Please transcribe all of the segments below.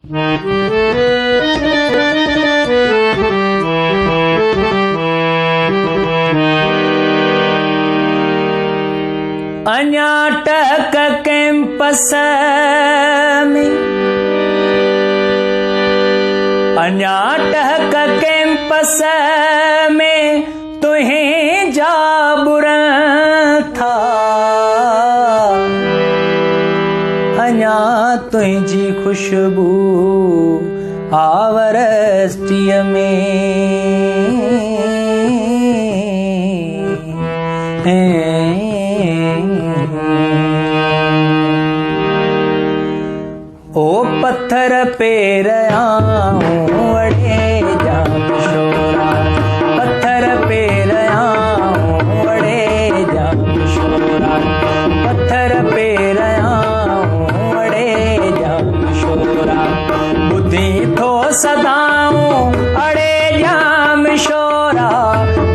अञा टक कैंपस में, अञा टक कैंपस में तुहें जा बुरा था। अञा तुझी खुशबू आवरस्तीअ ओ पत्थर पेर आऊं अड़े जाम शोरा, पत्थर पेर आऊं अड़े जाम शोरा, पत्थर पेर आऊं अड़े जाम शोरा। बुद्धि थो सदाऊं अड़े जाम शोरा,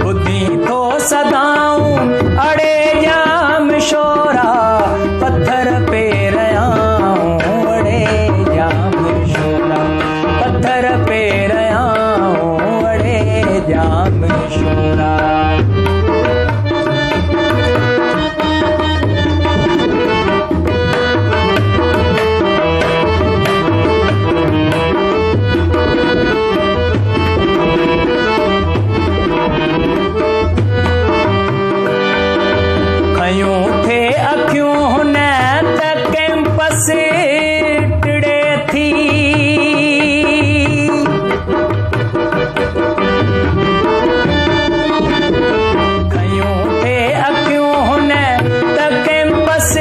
बुद्धि थो सदाऊं अड़े जाम शोरा। पत्थर पेर आऊं अड़े जाम शोरा, पत्थर पेर आऊं अड़े जाम शोरा। खयूं थे अखियूं न त कैंपस टिड़े थी। खयूं थे अखियूं न त कैंपस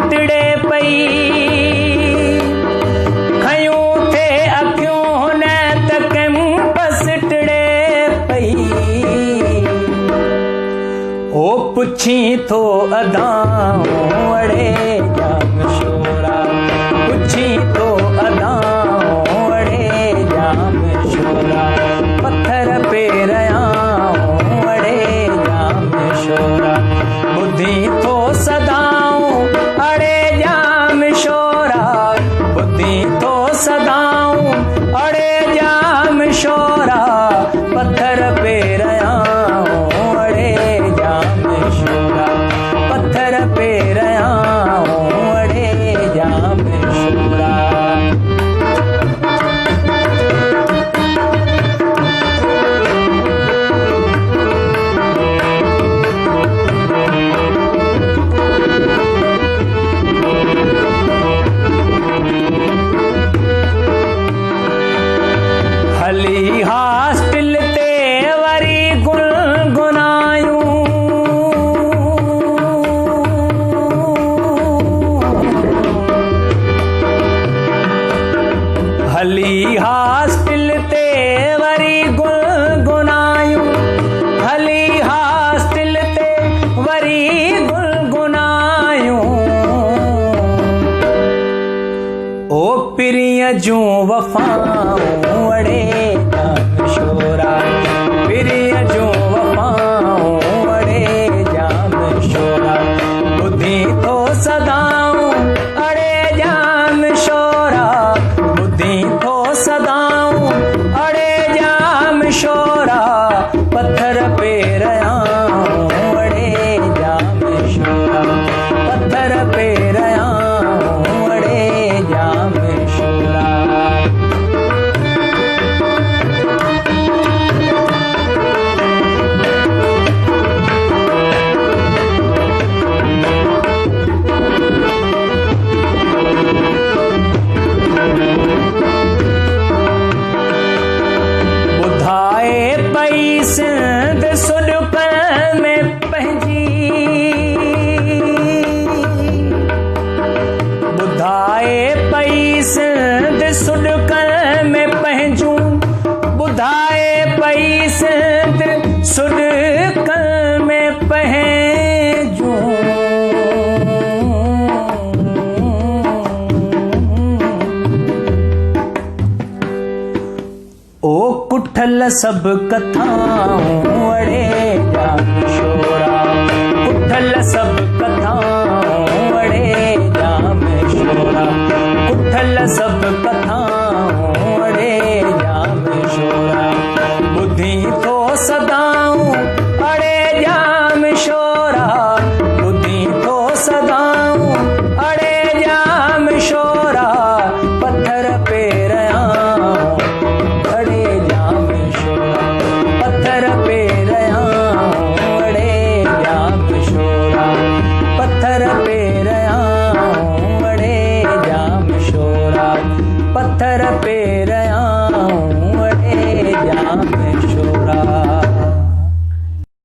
टिड़े पई। खयूं थे अखियूं न त कैंपस टिड़े पई। ओ पुछी थो अदाऊं अड़े जाम शोरा, पुछी थो अदाऊं अड़े जाम शोरा। पत्थर पेर आऊं अड़े जाम शोरा, बुद्धि थो सदाऊं अड़े जाम शोरा, बुद्धि थो सदाऊं अड़े जाम शोरा। पत्थर पेर आऊं अड़े जाम शोरा, पत्थर पेर आऊं अड़े जाम शोरा। हली हॉस्टल ते वरी गुनगुनायूं। हली हॉस्टल ते वरी गुनगुनायूं, हली हॉस्टल ते वरी गुनगुनायूं। ओ पिरीअ जूं वफ़ाऊं अड़े जाम शोरा, पिरीअ जूं वफ़ाऊं अड़े जाम शोरा। बुद्धि थो सदाऊं अड़े जाम शोरा, बुद्धि थो सदाऊं अड़े जाम शोरा। पत्थर पेर आऊं अड़े जाम शोरा, पत्थर पेर आऊं अड़े जाम शोरा। ॿुधाए पई सिंध सुॾुक में पंहिंजी, ॿुधाए पई सिंध सुॾुक में पंहिंजूं, ॿुधाए पई सिंध सुॾुक में पंहिंजूं। ओ कुठल सब कथाऊं अड़े जाम शोरा, कुठल सब कथाऊं अड़े जाम शोरा, कुठल सब